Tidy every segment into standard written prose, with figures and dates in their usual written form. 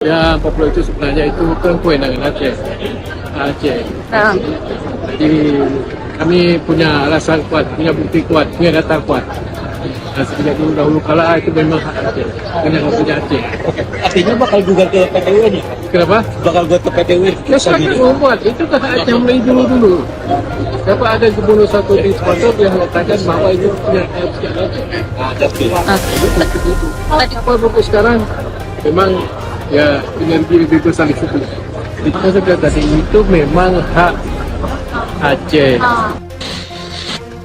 Ya, Papua itu sebenarnya itu kan kewenangan Aceh. Aceh. Ah, Jadi kami punya alasan kuat, punya bukti kuat, punya data kuat. Dan sejak dahulu kala itu memang hak Aceh, punya punya Aceh. Oke, artinya bakal gugat ke PT UN ya? Kenapa? Bakal gugat ke PT UN. Ya silakan membuat, itu kan hak Aceh mulai dulu. Siapa ada gubernur satu di Sumatera yang mengatakan bahwa itu punya Aceh. tadi Apa buku sekarang memang ya energi lebih besar di situ. Itu saya tadi itu memang hak Aceh.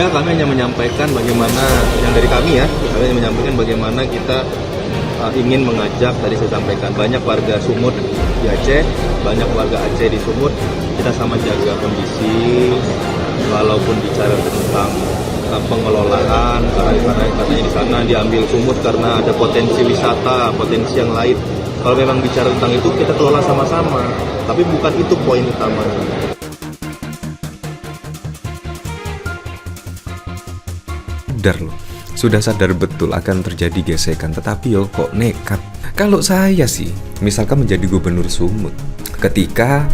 Ya, kami hanya menyampaikan bagaimana yang dari kami hanya menyampaikan bagaimana kita ingin mengajak, tadi saya sampaikan, banyak warga Sumut di Aceh, banyak warga Aceh di Sumut, kita sama jaga kondisi, walaupun bicara tentang pengelolaan, karena katanya di sana diambil Sumut karena ada potensi wisata, potensi yang lain. Kalau memang bicara tentang itu, kita kelola sama-sama, tapi bukan itu poin utamanya. Sudah sadar betul akan terjadi gesekan, tetapi yo kok nekat. Kalau saya sih, misalkan menjadi gubernur Sumut, ketika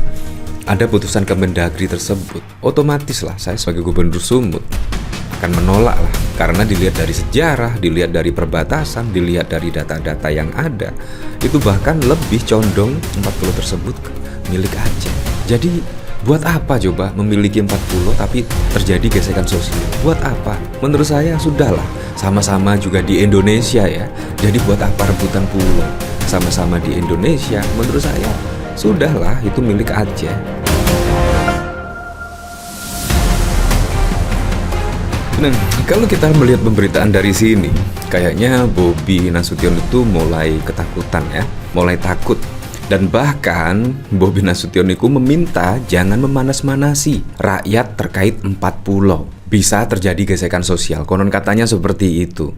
ada putusan Kemendagri tersebut, otomatis lah saya sebagai gubernur Sumut akan menolak lah, karena dilihat dari sejarah, dilihat dari perbatasan, dilihat dari data-data yang ada, itu bahkan lebih condong 40 tersebut milik Aceh. Jadi buat apa coba memiliki 40 tapi terjadi gesekan sosial? Buat apa? Menurut saya sudahlah, sama-sama juga di Indonesia ya. Jadi buat apa rebutan pulau? Sama-sama di Indonesia, menurut saya sudahlah, itu milik Aceh. Nah, kalau kita melihat pemberitaan dari sini, kayaknya Bobi Nasution itu mulai ketakutan ya, mulai takut. Dan bahkan Bobi Nasution itu meminta jangan memanas-manasi rakyat terkait 4 pulau. Bisa terjadi gesekan sosial, konon katanya seperti itu.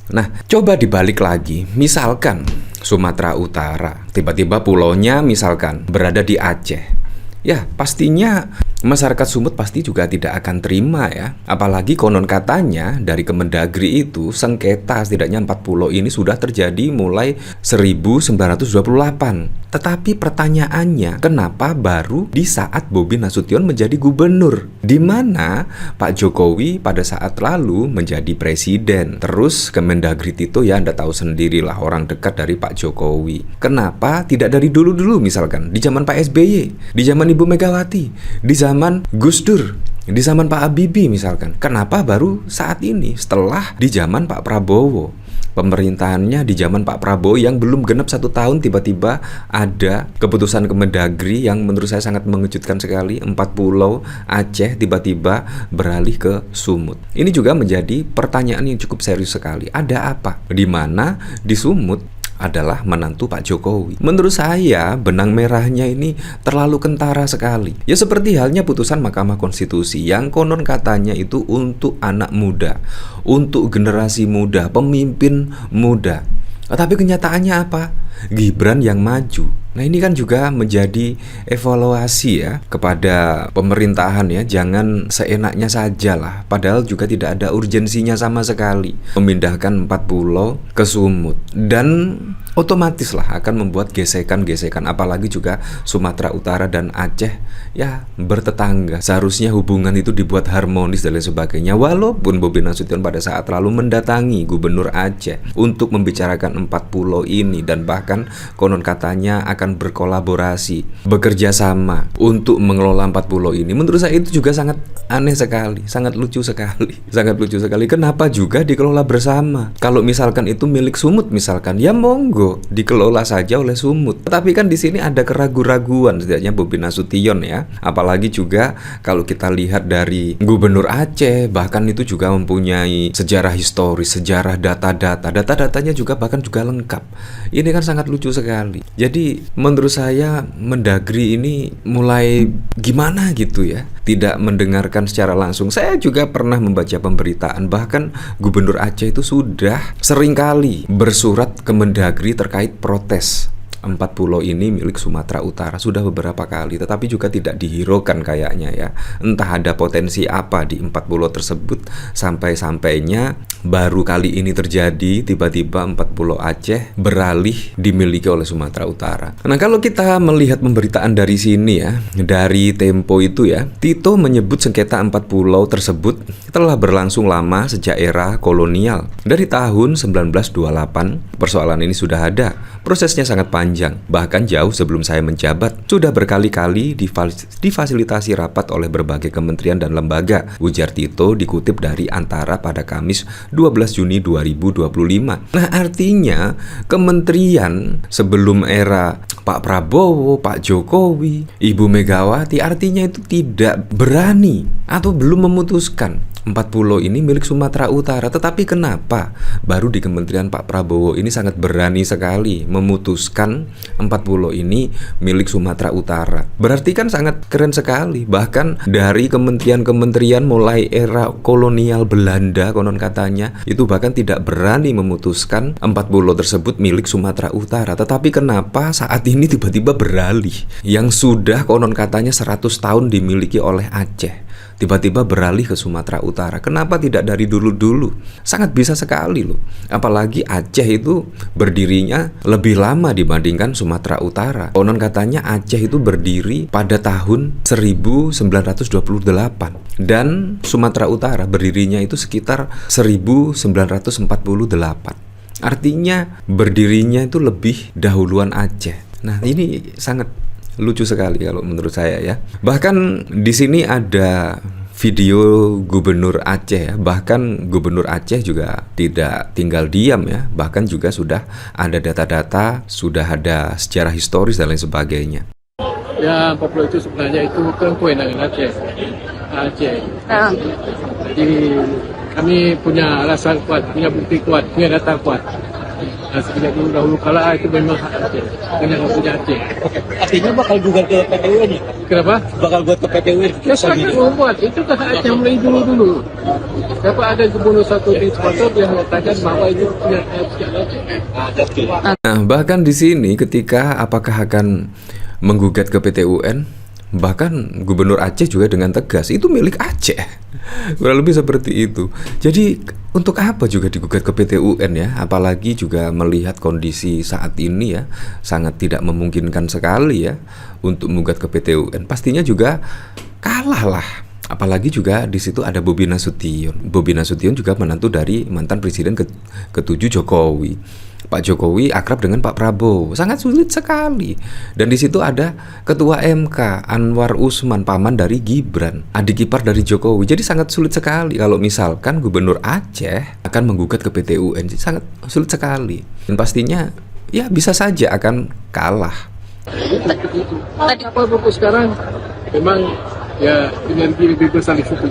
Nah, coba dibalik lagi, misalkan Sumatera Utara, tiba-tiba pulaunya misalkan berada di Aceh. Ya, pastinya masyarakat Sumut pasti juga tidak akan terima ya. Apalagi konon katanya dari Kemendagri itu sengketa setidaknya 4 pulau ini sudah terjadi mulai 1928. Tetapi pertanyaannya, kenapa baru di saat Bobi Nasution menjadi gubernur? Di mana Pak Jokowi pada saat lalu menjadi presiden. Terus Kemendagri itu ya Anda tahu sendirilah, orang dekat dari Pak Jokowi. Kenapa tidak dari dulu-dulu misalkan di zaman Pak SBY, di zaman Ibu Megawati, di zaman Gus Dur, di zaman Pak Habibie misalkan. Kenapa baru saat ini setelah di zaman Pak Prabowo? Pemerintahannya di zaman Pak Prabowo yang belum genap 1 tahun, tiba-tiba ada keputusan Kemendagri yang menurut saya sangat mengejutkan sekali. 4 pulau Aceh tiba-tiba beralih ke Sumut. Ini juga menjadi pertanyaan yang cukup serius sekali. Ada apa? Di mana di Sumut adalah menantu Pak Jokowi. Menurut saya benang merahnya ini terlalu kentara sekali. Ya seperti halnya putusan Mahkamah Konstitusi yang konon katanya itu untuk anak muda, untuk generasi muda, pemimpin muda. Tapi kenyataannya apa? Gibran yang maju. Nah ini kan juga menjadi evaluasi ya kepada pemerintahan ya. Jangan seenaknya saja lah. Padahal juga tidak ada urgensinya sama sekali memindahkan 4 pulau ke Sumut. Dan otomatis lah akan membuat gesekan-gesekan. Apalagi juga Sumatera Utara dan Aceh ya bertetangga. Seharusnya hubungan itu dibuat harmonis dan lain sebagainya. Walaupun Bobi Nasution pada saat lalu mendatangi Gubernur Aceh untuk membicarakan 4 pulau ini, dan bahkan konon katanya akan berkolaborasi, bekerja sama untuk mengelola 4 pulau ini. Menurut saya itu juga sangat aneh sekali, sangat lucu sekali, sangat lucu sekali. Kenapa juga dikelola bersama? Kalau misalkan itu milik Sumut misalkan, ya monggo dikelola saja oleh Sumut. Tapi kan di sini ada keraguan-raguan setidaknya Bobi Nasution ya. Apalagi juga kalau kita lihat dari Gubernur Aceh, bahkan itu juga mempunyai sejarah historis, sejarah data-datanya juga bahkan juga lengkap. Ini kan sangat lucu sekali. Jadi menurut saya Mendagri ini mulai gimana gitu ya, tidak mendengarkan secara langsung. Saya juga pernah membaca pemberitaan, bahkan Gubernur Aceh itu sudah seringkali bersurat ke Mendagri terkait protes 4 pulau ini milik Sumatera Utara sudah beberapa kali, tetapi juga tidak dihiraukan kayaknya ya. Entah ada potensi apa di 4 pulau tersebut sampai-sampainya baru kali ini terjadi tiba-tiba 4 pulau Aceh beralih dimiliki oleh Sumatera Utara. Nah, kalau kita melihat pemberitaan dari sini ya, dari Tempo itu ya, Tito menyebut sengketa 4 pulau tersebut telah berlangsung lama sejak era kolonial. Dari tahun 1928 persoalan ini sudah ada. Prosesnya sangat panjang, bahkan jauh sebelum saya menjabat. Sudah berkali-kali difasilitasi rapat oleh berbagai kementerian dan lembaga, ujar Tito dikutip dari Antara pada Kamis 12 Juni 2025. Nah, artinya kementerian sebelum era Pak Prabowo, Pak Jokowi, Ibu Megawati artinya itu tidak berani atau belum memutuskan 4 pulau ini milik Sumatera Utara. Tetapi kenapa baru di Kementerian Pak Prabowo ini sangat berani sekali memutuskan 4 pulau ini milik Sumatera Utara? Berarti kan sangat keren sekali. Bahkan dari kementerian-kementerian mulai era kolonial Belanda konon katanya itu bahkan tidak berani memutuskan 4 pulau tersebut milik Sumatera Utara. Tetapi kenapa saat ini tiba-tiba beralih? Yang sudah konon katanya 100 tahun dimiliki oleh Aceh tiba-tiba beralih ke Sumatera Utara. Kenapa tidak dari dulu-dulu? Sangat bisa sekali loh. Apalagi Aceh itu berdirinya lebih lama dibandingkan Sumatera Utara. Konon katanya Aceh itu berdiri pada tahun 1928 dan Sumatera Utara berdirinya itu sekitar 1948. Artinya berdirinya itu lebih dahuluan Aceh. Nah, ini sangat lucu sekali kalau menurut saya ya. Bahkan di sini ada video Gubernur Aceh ya. Bahkan Gubernur Aceh juga tidak tinggal diam ya. Bahkan juga sudah ada data-data, sudah ada sejarah historis dan lain sebagainya. Ya, 4 pulau itu sebenarnya itu kan kewenangan Aceh. Jadi kami punya alasan kuat, punya bukti kuat, punya data kuat. Nah, sejak dulu kala itu memang hak Aceh, kewenangan punya Aceh. Artinya bakal gugat ke PT UN ya? Kenapa? Bakal gugat ke PT UN. Ya, saya membuat itu kan hak Aceh mulai dulu. Kenapa ada gubernur satu di Sumatera yang mengatakan bahwa itu punya Aceh? Nah, bahkan di sini ketika apakah akan menggugat ke PT UN, bahkan Gubernur Aceh juga dengan tegas itu milik Aceh. Kurang lebih seperti itu. Jadi untuk apa juga digugat ke PT UN ya? Apalagi juga melihat kondisi saat ini ya, sangat tidak memungkinkan sekali ya untuk menggugat ke PT UN. Pastinya juga kalah lah. Apalagi juga di situ ada Bobi Nasution. Bobi Nasution juga menantu dari mantan presiden ke-7 Jokowi. Pak Jokowi akrab dengan Pak Prabowo, sangat sulit sekali. Dan di situ ada Ketua MK Anwar Usman, paman dari Gibran, adik ipar dari Jokowi. Jadi sangat sulit sekali kalau misalkan Gubernur Aceh akan menggugat ke PT UN. Jadi sangat sulit sekali. Dan pastinya ya bisa saja akan kalah. Apa fokus sekarang? Memang ya energi lebih besar di situ.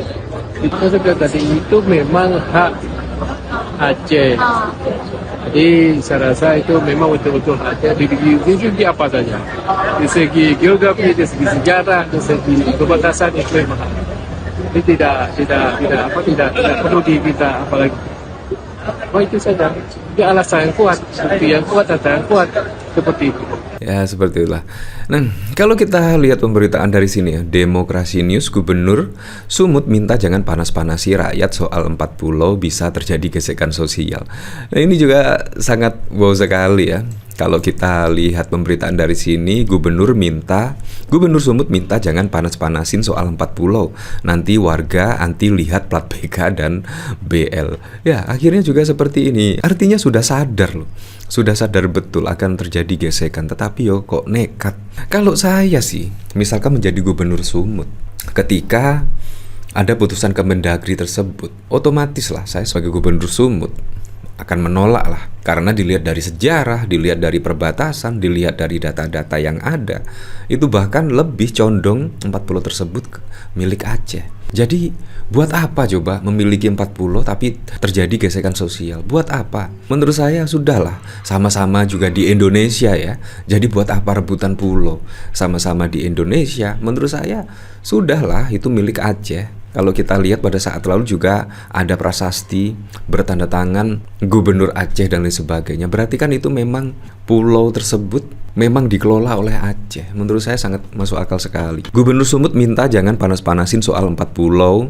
Itu saya tadi itu memang hak Aceh. Jadi saya rasa itu memang betul-betul Aceh di segi apa saja, di segi geografi, di segi sejarah, di segi perbatasan itu memang. Jadi tidak perlu diminta apalagi. Oh, itu saja. Itu alasan yang kuat, bukti yang kuat, data yang kuat seperti itu. Ya, seperti itulah. Nah, kalau kita lihat pemberitaan dari sini ya, Demokrasi News, Gubernur Sumut minta jangan panas-panasi rakyat soal 4 pulau bisa terjadi gesekan sosial. Nah, ini juga sangat wow sekali ya. Kalau kita lihat pemberitaan dari sini, Gubernur Sumut minta jangan panas-panasin soal 4 pulau. Nanti warga anti lihat plat BK dan BL. Ya, akhirnya juga seperti ini. Artinya sudah sadar loh. Sudah sadar betul akan terjadi gesekan, tetapi yo kok nekat. Kalau saya sih, misalkan menjadi Gubernur Sumut, ketika ada putusan Kemendagri tersebut, otomatis lah saya sebagai Gubernur Sumut akan menolak lah. Karena dilihat dari sejarah, dilihat dari perbatasan, dilihat dari data-data yang ada, itu bahkan lebih condong 4 pulau tersebut milik Aceh. Jadi buat apa coba memiliki 4 pulau tapi terjadi gesekan sosial? Buat apa? Menurut saya sudahlah, sama-sama juga di Indonesia ya. Jadi buat apa rebutan pulau? Sama-sama di Indonesia, menurut saya sudahlah itu milik Aceh. Kalau kita lihat pada saat lalu juga ada prasasti bertanda tangan Gubernur Aceh dan lain sebagainya. Berarti kan itu memang pulau tersebut memang dikelola oleh Aceh. Menurut saya sangat masuk akal sekali. Gubernur Sumut minta jangan panas-panasin soal 4 pulau.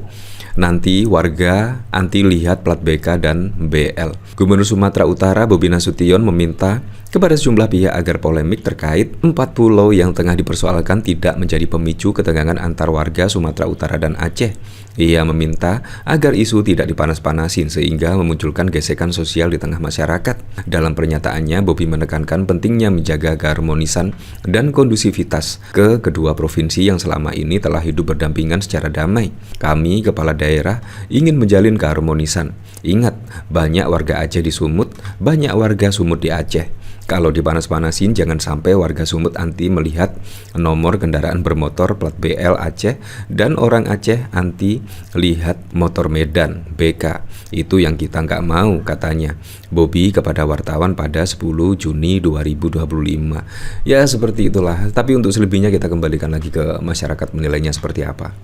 Nanti warga anti lihat plat BK dan BL. Gubernur Sumatera Utara Bobi Nasution meminta kepada sejumlah pihak agar polemik terkait 4 pulau yang tengah dipersoalkan tidak menjadi pemicu ketegangan antar warga Sumatera Utara dan Aceh. Ia meminta agar isu tidak dipanas-panasin sehingga memunculkan gesekan sosial di tengah masyarakat. Dalam pernyataannya, Bobi menekankan pentingnya menjaga keharmonisan dan kondusivitas ke kedua provinsi yang selama ini telah hidup berdampingan secara damai. Kami, kepala daerah, ingin menjalin keharmonisan. Ingat, banyak warga Aceh di Sumut, banyak warga Sumut di Aceh. Kalau dipanas-panasin, jangan sampai warga Sumut anti melihat nomor kendaraan bermotor plat BL Aceh dan orang Aceh anti lihat motor Medan BK. Itu yang kita nggak mau, katanya Bobi kepada wartawan pada 10 Juni 2025. Ya seperti itulah, tapi untuk selebihnya kita kembalikan lagi ke masyarakat menilainya seperti apa.